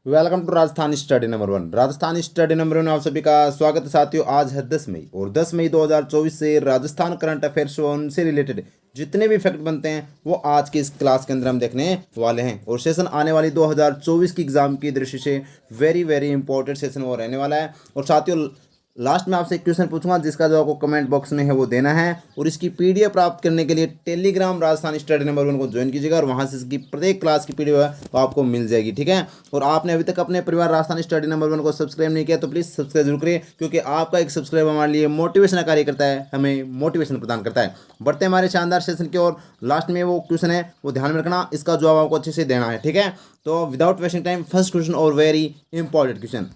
Welcome to Rajasthan study number 1। Rajasthan study number 1 में आप सभी का स्वागत है साथियों। आज है 10 मई और 10 मई 2024 से राजस्थान करंट अफेयर्स और उनसे रिलेटेड जितने भी फैक्ट बनते हैं वो आज की इस क्लास के अंदर हम देखने वाले हैं। और सेशन आने वाली 2024 की एग्जाम की दृष्टि से वेरी वेरी इंपॉर्टेंट सेशन वो रहने वाला है। और साथियों लास्ट में आपसे एक क्वेश्चन पूछूंगा जिसका जवाब आपको कमेंट बॉक्स में है वो देना है। और इसकी पीडीएफ प्राप्त करने के लिए टेलीग्राम राजस्थान स्टडी नंबर 1 को ज्वाइन कीजिएगा और वहां से इसकी प्रत्येक क्लास की पीडीएफ है वो आपको मिल जाएगी, ठीक है। और आपने अभी तक अपने परिवार राजस्थान स्टडी नंबर 1 को सब्सक्राइब नहीं किया तो प्लीज़ सब्सक्राइब जरूर करिए, क्योंकि आपका एक सब्सक्राइब हमारे लिए मोटिवेशन कार्य करता है, हमें मोटिवेशन प्रदान करता है। बढ़ते हमारे शानदार सेशन की ओर। लास्ट में वो क्वेश्चन है वो ध्यान में रखना, इसका जवाब आपको अच्छे से देना है, ठीक है। तो without wasting time first question और वेरी इंपॉर्टेंट क्वेश्चन।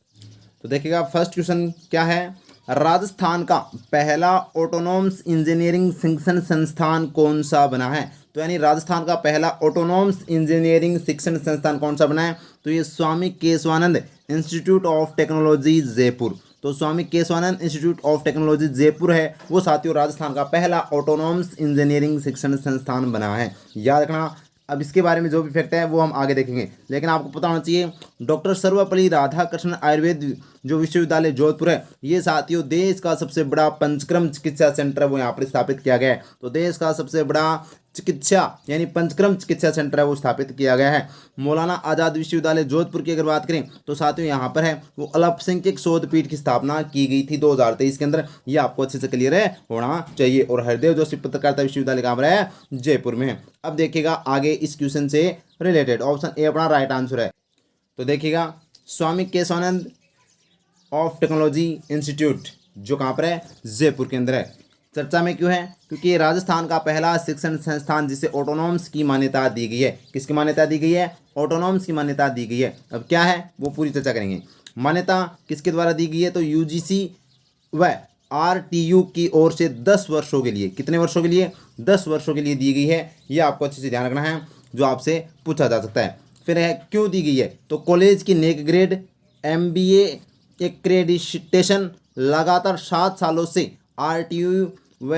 तो देखिएगा फर्स्ट क्वेश्चन क्या है। राजस्थान का पहला ऑटोनॉमस इंजीनियरिंग शिक्षण संस्थान कौन सा बना है। तो यानी राजस्थान का पहला ऑटोनॉमस इंजीनियरिंग शिक्षण संस्थान कौन सा बना है। तो ये Swami Keshvanand institute of technology Jaipur. तो Swami Keshvanand institute of technology Jaipur है वो साथियों राजस्थान का पहला ऑटोनॉमस इंजीनियरिंग शिक्षण संस्थान बना है, याद रखना। अब इसके बारे में जो भी फैक्ट है वो हम आगे देखेंगे, लेकिन आपको पता होना चाहिए डॉक्टर सर्वपल्ली राधाकृष्णन आयुर्वेद जो विश्वविद्यालय जोधपुर है ये साथियों देश का सबसे बड़ा पंचक्रम चिकित्सा सेंटर है वो यहाँ पर स्थापित किया गया है। तो देश का सबसे बड़ा चिकित्सा यानी पंचक्रम चिकित्सा सेंटर है वो स्थापित किया गया है। मौलाना आज़ाद विश्वविद्यालय जोधपुर की अगर बात करें तो साथियों यहाँ पर है वो अल्पसंख्यक शोध पीठ की स्थापना की गई थी 2023 के अंदर। ये आपको अच्छे से क्लियर है होना चाहिए। और हरदेव जोशी पत्रकारिता विश्वविद्यालय कहाँ पर है, जयपुर में है। अब देखिएगा आगे इस क्वेश्चन से रिलेटेड ऑप्शन ए अपना राइट आंसर है। तो देखिएगा स्वामी केशवानंद ऑफ टेक्नोलॉजी इंस्टीट्यूट जो कहाँ पर है, जयपुर के अंदर है। चर्चा में क्यों है, क्योंकि ये राजस्थान का पहला शिक्षण संस्थान जिसे ऑटोनॉमस की मान्यता दी गई है। किसकी मान्यता दी गई है, ऑटोनॉमस की मान्यता दी गई है। अब क्या है वो पूरी चर्चा करेंगे। मान्यता किसके द्वारा दी गई है, तो यूजीसी व आरटीयू की ओर से 10 वर्षों के लिए, कितने वर्षों के लिए, 10 वर्षों के लिए दी गई है। ये आपको अच्छे से ध्यान रखना है जो आपसे पूछा जा सकता है। फिर है क्यों दी गई है, तो कॉलेज की नेक ग्रेड एमबीए एक्रेडिटेशन लगातार 7 सालों से आरटीयू व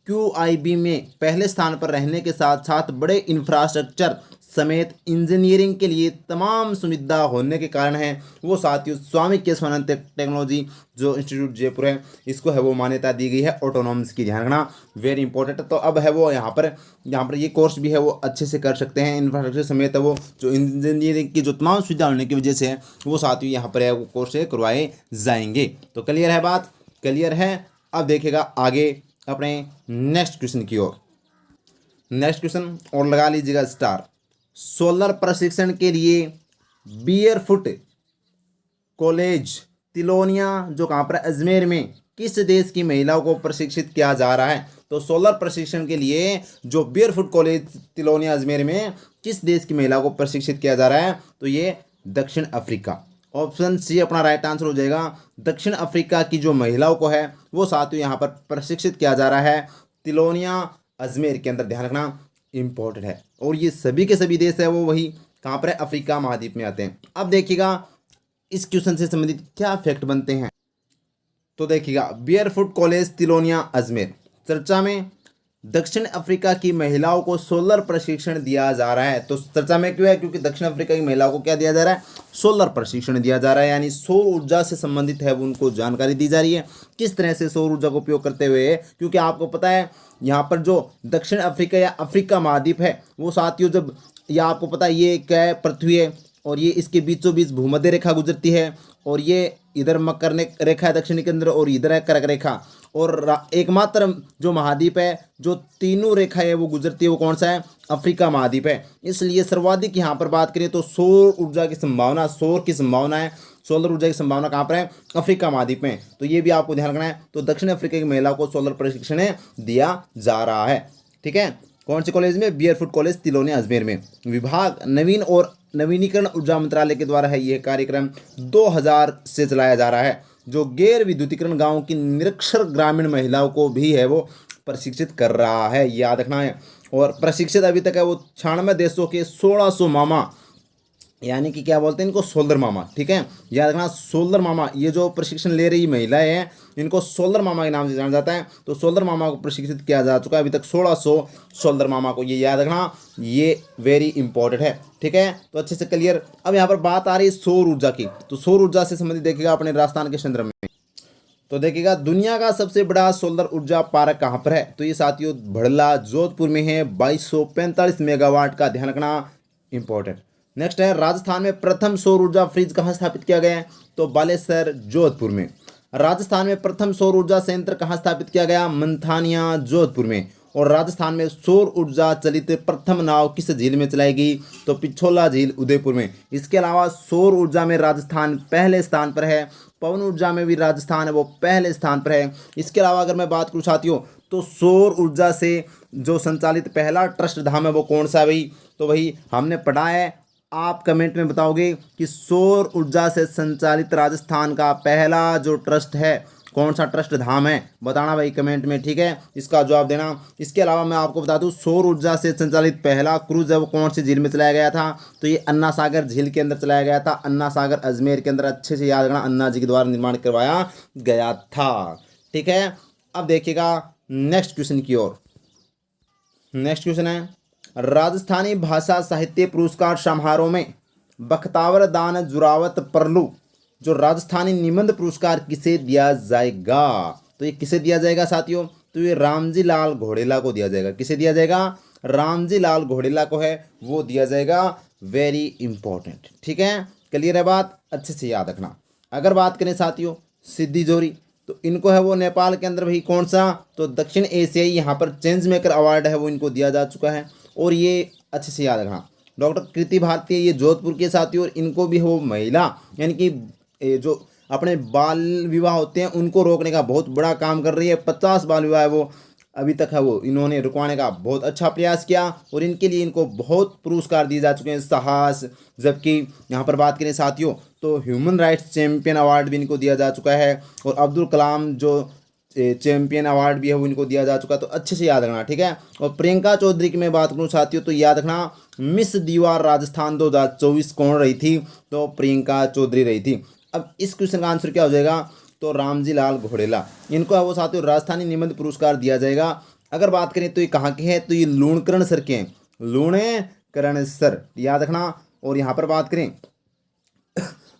क्यूआईबी में पहले स्थान पर रहने के साथ साथ बड़े इंफ्रास्ट्रक्चर समेत इंजीनियरिंग के लिए तमाम सुविधा होने के कारण है वो साथियों स्वामी केशवानंद टेक्नोलॉजी जो इंस्टीट्यूट जयपुर है इसको है वो मान्यता दी गई है ऑटोनॉमस की। ध्यान रखना वेरी इंपॉर्टेंट। तो अब है वो यहाँ पर ये कोर्स भी है वो अच्छे से कर सकते हैं। इंफ्रास्ट्रक्चर समेत है वो जो इंजीनियरिंग की जो तमाम सुविधा होने की वजह से है वो साथियों यहाँ पर है वो कोर्स करवाए जाएंगे। तो क्लियर है बात, क्लियर है। अब देखेगा आगे अपने नेक्स्ट क्वेश्चन की ओर। नेक्स्ट क्वेश्चन और लगा लीजिएगा स्टार। सोलर प्रशिक्षण के लिए बियरफुट कॉलेज तिलोनिया जो कहाँ पर अजमेर में किस देश की महिलाओं को प्रशिक्षित किया जा रहा है। तो सोलर प्रशिक्षण के लिए जो बियरफुट कॉलेज तिलोनिया अजमेर में किस देश की महिलाओं को प्रशिक्षित किया जा रहा है, तो ये दक्षिण अफ्रीका। ऑप्शन सी अपना राइट आंसर हो जाएगा। दक्षिण अफ्रीका की जो महिलाओं को है वो साथियों यहाँ पर प्रशिक्षित किया जा रहा है तिलोनिया अजमेर के अंदर। ध्यान रखना इंपॉर्टेंट है। और ये सभी के सभी देश है वो वही कहाँ पर है, अफ्रीका महाद्वीप में आते हैं। अब देखिएगा इस क्वेश्चन से संबंधित क्या फैक्ट बनते हैं। तो देखिएगा बियरफुट कॉलेज तिलोनिया अजमेर चर्चा में दक्षिण अफ्रीका की महिलाओं को सोलर प्रशिक्षण दिया जा रहा है। तो चर्चा में क्यों है, क्योंकि दक्षिण अफ्रीका की महिलाओं को क्या दिया जा रहा है, सोलर प्रशिक्षण दिया जा रहा है। यानी सौर ऊर्जा से संबंधित है वो उनको जानकारी दी जा रही है किस तरह से सौर ऊर्जा का उपयोग करते हुए। क्योंकि आपको पता है यहाँ पर जो दक्षिण अफ्रीका या अफ्रीका महाद्वीप है वो साथियों जब या आपको पता है ये क्या है, पृथ्वी है और ये इसके बीचों बीच भूमध्य रेखा गुजरती है और ये इधर मकर रेखा है दक्षिणी के अंदर और इधर है कर्क रेखा। और एकमात्र जो महाद्वीप है जो तीनों रेखा है वो गुजरती है वो कौन सा है, अफ्रीका महाद्वीप है। इसलिए सर्वाधिक यहाँ पर बात करें तो सौर ऊर्जा की संभावना, सौर की संभावना है, सोलर ऊर्जा की संभावना कहाँ पर है, अफ्रीका महाद्वीप में। तो ये भी आपको ध्यान रखना है। तो दक्षिण अफ्रीका की महिलाओं को सोलर प्रशिक्षण दिया जा रहा है, ठीक है। कौन से कॉलेज में, बियरफुट कॉलेज तिलोनिया अजमेर में। विभाग नवीन और नवीनीकरण ऊर्जा मंत्रालय के द्वारा है यह कार्यक्रम 2000 से चलाया जा रहा है। जो गैर विद्युतीकरण गांवों की निरक्षर ग्रामीण महिलाओं को भी है वो प्रशिक्षित कर रहा है, याद रखना है। और प्रशिक्षित अभी तक है वो 96 देशों के 1600 मामा यानी कि क्या बोलते हैं इनको, सोल्डर मामा। ठीक है, याद रखना सोल्डर मामा, ये जो प्रशिक्षण ले रही महिलाएं हैं इनको सोल्डर मामा के नाम से जाना जाता है। तो सोल्डर मामा को प्रशिक्षित किया जा चुका है अभी तक 1600 सोल्डर मामा को, ये याद रखना, ये वेरी इंपॉर्टेंट है। ठीक है, तो अच्छे से क्लियर। अब यहाँ पर बात आ रही है सौर ऊर्जा की, तो सौर ऊर्जा से संबंधित देखिएगा अपने राजस्थान के क्षेत्र में। तो देखिएगा दुनिया का सबसे बड़ा सोलर ऊर्जा पार्क कहाँ पर है, तो ये साथियों भड़ला जोधपुर में है, 2245 मेगावाट का, ध्यान रखना, इंपॉर्टेंट। नेक्स्ट है राजस्थान में प्रथम सौर ऊर्जा फ्रिज कहाँ स्थापित किया गया है, तो बालेश्वर जोधपुर में। राजस्थान में प्रथम सौर ऊर्जा संयंत्र कहाँ स्थापित किया गया, मंथानिया जोधपुर में। और राजस्थान में सौर ऊर्जा चलित प्रथम नाव किस झील में चलाएगी, तो पिछोला झील उदयपुर में। इसके अलावा सौर ऊर्जा में राजस्थान पहले स्थान पर है, पवन ऊर्जा में भी राजस्थान है वो पहले स्थान पर है। इसके अलावा अगर मैं बात करूँ साथियों, तो सौर ऊर्जा से जो संचालित पहला ट्रस्ट धाम है वो कौन सा है भाई, तो वही हमने पढ़ा है, आप कमेंट में बताओगे कि सौर ऊर्जा से संचालित राजस्थान का पहला जो ट्रस्ट है कौन सा ट्रस्ट धाम है, बताना भाई कमेंट में। ठीक है, इसका जवाब देना। इसके अलावा मैं आपको बता दूं सौर ऊर्जा से संचालित पहला क्रूज है वो कौन सी झील में चलाया गया था, तो ये अन्ना सागर झील के अंदर चलाया गया था, अन्ना सागर अजमेर के अंदर। अच्छे से याद रखना, अन्ना जी के द्वारा निर्माण करवाया गया था। ठीक है, अब देखिएगा नेक्स्ट क्वेश्चन की ओर। नेक्स्ट क्वेश्चन है राजस्थानी भाषा साहित्य पुरस्कार समारोह में बख्तावर दान जुरावत परलू जो राजस्थानी निबंध पुरस्कार किसे दिया जाएगा, तो ये किसे दिया जाएगा साथियों, तो ये रामजी लाल घोड़ेला को दिया जाएगा। किसे दिया जाएगा, रामजी लाल घोड़ेला को है वो दिया जाएगा, वेरी इंपॉर्टेंट। ठीक है, क्लियर है बात, अच्छे से याद रखना। अगर बात करें साथियों सिद्धि जोरी, तो इनको है वो नेपाल के अंदर भाई कौन सा, तो दक्षिण एशियाई यहाँ पर चेंज मेकर अवार्ड है वो इनको दिया जा चुका है। और ये अच्छे से याद रखना, डॉक्टर कृति भारती ये जोधपुर के साथियों, और इनको भी वो महिला यानी कि जो अपने बाल विवाह होते हैं उनको रोकने का बहुत बड़ा काम कर रही है। 50 बाल विवाह है वो अभी तक है वो इन्होंने रुकवाने का बहुत अच्छा प्रयास किया, और इनके लिए इनको बहुत पुरस्कार दिए जा चुके हैं, साहस। जबकि यहाँ पर बात करें साथियों तो ह्यूमन राइट्स चैंपियन अवार्ड भी इनको दिया जा चुका है, और अब्दुल कलाम जो चैंपियन अवार्ड भी है वो इनको दिया जा चुका है। तो अच्छे से याद रखना। ठीक है, और प्रियंका चौधरी की मैं बात करूँ साथियों तो याद रखना मिस दीवार राजस्थान 2024 कौन रही थी, तो प्रियंका चौधरी रही थी। अब इस क्वेश्चन का आंसर क्या हो जाएगा, तो रामजी लाल घोड़ेला, इनको वो साथियों राजस्थानी निबंध पुरस्कार दिया जाएगा। अगर बात करें तो ये कहाँ के हैं, तो ये लूणकरण सर के हैं, लूणकरण सर याद रखना। और यहाँ पर बात करें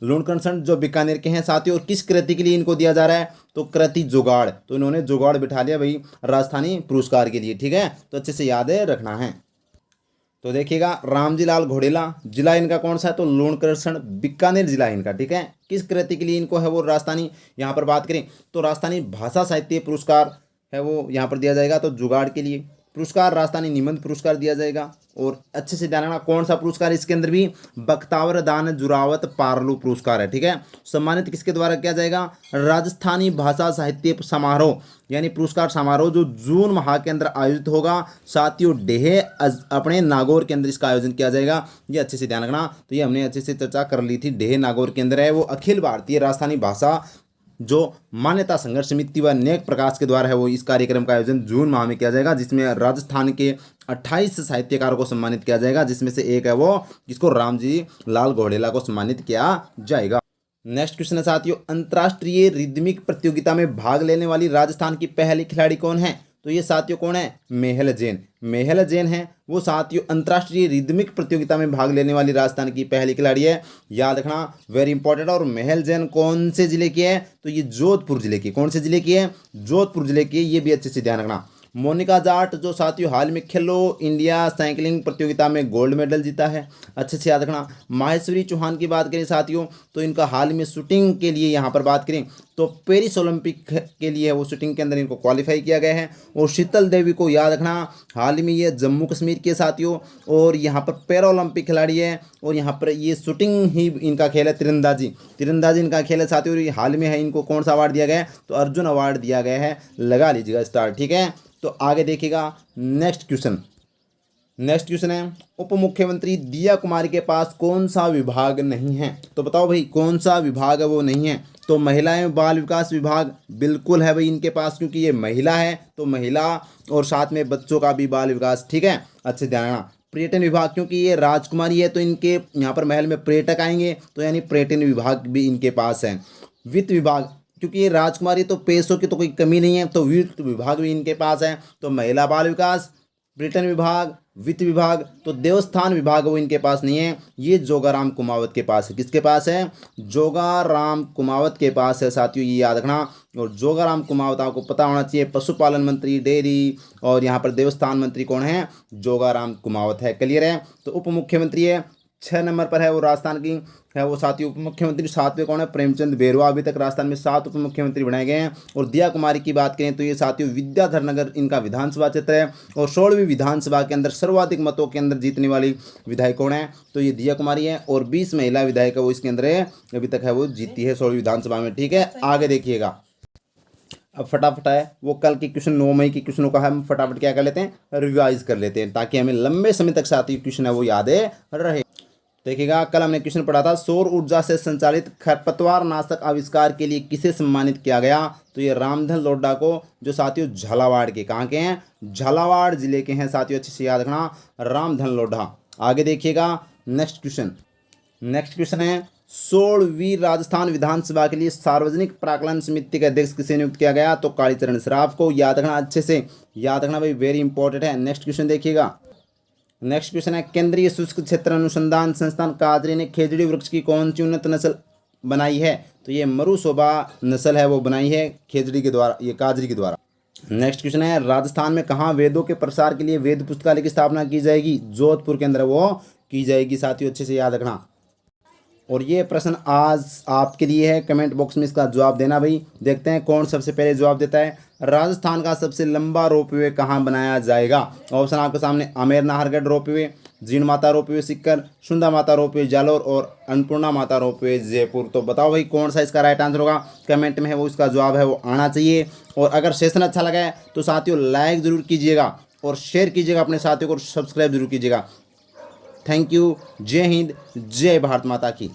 लूणकरण सर जो बीकानेर के हैं साथियों, और किस कृति के लिए इनको दिया जा रहा है, तो कृति जुगाड़, तो इन्होंने जुगाड़ बिठा लिया भाई राजस्थानी पुरस्कार के लिए। ठीक है, तो अच्छे से याद रखना है। तो देखिएगा रामजी लाल घोड़ेला, जिला इनका कौन सा है, तो लूणकरण बीकानेर जिला इनका। ठीक है, किस कृति के लिए इनको है वो राजस्थानी, यहाँ पर बात करें तो राजस्थानी भाषा साहित्य पुरस्कार है वो यहाँ पर दिया जाएगा, तो जुगाड़ के लिए पुरस्कार राजस्थानी निबंध पुरस्कार दिया जाएगा। और अच्छे से ध्यान रखना कौन सा पुरस्कार, इसके अंदर भी बख्तावर दान जुरावत पारलू पुरस्कार है। ठीक है, सम्मानित किसके द्वारा किया जाएगा, राजस्थानी भाषा साहित्य समारोह यानी पुरस्कार समारोह जो जून माह के अंदर आयोजित होगा साथियों, डेहे अपने नागौर के अंदर इसका आयोजन किया जाएगा। ये अच्छे से ध्यान रखना। तो ये हमने अच्छे से चर्चा कर ली थी, डेहे नागौर के अंदर है वो अखिल भारतीय राजस्थानी भाषा जो मान्यता संघर्ष समिति व नेक प्रकाश के द्वारा है वो इस कार्यक्रम का आयोजन जून माह में किया जाएगा, जिसमें राजस्थान के 28 साहित्यकारों को सम्मानित किया जाएगा, जिसमें से एक है वो जिसको रामजी लाल घोड़ेला को सम्मानित किया जाएगा। नेक्स्ट क्वेश्चन है साथियों अंतर्राष्ट्रीय रिदमिक प्रतियोगिता में भाग लेने वाली राजस्थान की पहली खिलाड़ी कौन है, तो ये साथियों कौन है, मेहल जैन। मेहल जैन है वो साथियों अंतर्राष्ट्रीय रिदमिक प्रतियोगिता में भाग लेने वाली राजस्थान की पहली खिलाड़ी है, याद रखना, वेरी इंपॉर्टेंट। और मेहल जैन कौन से जिले की है, तो ये जोधपुर जिले की, कौन से जिले की है, जोधपुर जिले की, ये भी अच्छे से ध्यान रखना। मोनिका जाट जो साथियों हाल में खेलो इंडिया साइकिलिंग प्रतियोगिता में गोल्ड मेडल जीता है, अच्छे से याद रखना। माहेश्वरी चौहान की बात करें साथियों तो इनका हाल में शूटिंग के लिए यहाँ पर बात करें तो पेरिस ओलंपिक के लिए वो शूटिंग के अंदर इनको क्वालिफाई किया गया है। और शीतल देवी को याद रखना हाल में ये जम्मू कश्मीर के साथियों, और यहाँ पर पैरा ओलंपिक खिलाड़ी है, और यहाँ पर ये शूटिंग ही इनका खेल है, तीरंदाजी इनका खेल है साथियों। और हाल में है इनको कौन सा अवार्ड दिया गया है, तो अर्जुन अवार्ड दिया गया है, लगा लीजिएगा स्टार। ठीक है, तो आगे देखिएगा नेक्स्ट क्वेश्चन है उप मुख्यमंत्री दिया कुमारी के पास कौन सा विभाग नहीं है, तो बताओ भाई कौन सा विभाग है वो नहीं है, तो महिला एवं बाल विकास विभाग बिल्कुल है भाई इनके पास, क्योंकि ये महिला है तो महिला और साथ में बच्चों का भी बाल विकास। ठीक है, अच्छे ध्यान रखना। पर्यटन विभाग, क्योंकि ये राजकुमारी है तो इनके यहाँ पर महल में पर्यटक आएंगे, तो यानी पर्यटन विभाग भी इनके पास है। वित्त विभाग, क्योंकि ये राजकुमारी तो पैसों की तो कोई कमी नहीं है, तो वित्त विभाग भी इनके पास है। तो महिला बाल विकास, पर्यटन विभाग, वित्त विभाग, तो देवस्थान विभाग वो इनके पास नहीं है, ये जोगाराम कुमावत के पास है। किसके पास है? जोगाराम कुमावत के पास है साथियों, ये याद रखना। और जोगाराम कुमावत आपको पता होना चाहिए, पशुपालन मंत्री, डेयरी, और यहाँ पर देवस्थान मंत्री कौन है? जोगाराम कुमावत है। क्लियर है? तो उप मुख्यमंत्री है 6 नंबर पर है वो राजस्थान की है वो साथियों उप मुख्यमंत्री। 7वें कौन है? प्रेमचंद बैरवा। अभी तक राजस्थान में 7 उप मुख्यमंत्री बनाए गए हैं। और दिया कुमारी की बात करें तो ये साथियों विद्याधर नगर इनका विधानसभा क्षेत्र है, और 16वीं विधानसभा के अंदर सर्वाधिक मतों के अंदर जीतने वाली विधायक कौन है? तो ये दिया कुमारी है। और 20 महिला विधायक है वो इसके अंदर है, अभी तक है वो जीती है 16वीं विधानसभा में। ठीक है, आगे देखिएगा। अब फटाफट है वो कल के क्वेश्चन 9 मई के क्वेश्चनों का हम फटाफट क्या कर लेते हैं? रिवाइज कर लेते हैं, ताकि हमें लंबे समय तक साथियों क्वेश्चन है वो याद रहे। देखिएगा, कल हमने क्वेश्चन पढ़ा था सौर ऊर्जा से संचालित खरपतवार नाशक आविष्कार के लिए किसे सम्मानित किया गया? तो ये रामधन लोढ़ा को, जो साथियों झालावाड़ के, कहाँ के हैं? झालावाड़ जिले के हैं साथियों, अच्छे से याद रखना, रामधन लोढ़ा। आगे देखिएगा नेक्स्ट क्वेश्चन है 16वीं राजस्थान विधानसभा के लिए सार्वजनिक प्राक्कलन समिति के अध्यक्ष किसे नियुक्त किया गया? तो कालीचरण सराफ को। याद रखना, अच्छे से याद रखना भाई, वेरी इंपॉर्टेंट है। नेक्स्ट क्वेश्चन देखिएगा। नेक्स्ट क्वेश्चन है केंद्रीय शुष्क क्षेत्र अनुसंधान संस्थान काजरी ने खेजड़ी वृक्ष की कौन सी उन्नत नस्ल बनाई है? तो ये मरुशोभा नस्ल है वो बनाई है खेजड़ी के द्वारा, ये काजरी के द्वारा। नेक्स्ट क्वेश्चन है राजस्थान में कहाँ वेदों के प्रसार के लिए वेद पुस्तकालय की स्थापना की जाएगी? जोधपुर के अंदर वो की जाएगी साथियों, अच्छे से याद रखना। और ये प्रश्न आज आपके लिए है, कमेंट बॉक्स में इसका जवाब देना भाई। देखते हैं कौन सबसे पहले जवाब देता है। राजस्थान का सबसे लंबा रोपवे कहाँ बनाया जाएगा? ऑप्शन आपके सामने, Amer Nahargarh ropeway, Jeen Mata ropeway Sikar, Sunda माता रोपवे जालोर, और अन्नपूर्णा माता रोपवे जयपुर। तो बताओ भाई कौन सा इसका राइट आंसर होगा? कमेंट में है वो इसका जवाब है वो आना चाहिए। और अगर सेशन अच्छा लगा है तो साथियों लाइक ज़रूर कीजिएगा, और शेयर कीजिएगा अपने साथियों को, सब्सक्राइब जरूर कीजिएगा। Thank you. जय हिंद, जय भारत माता की।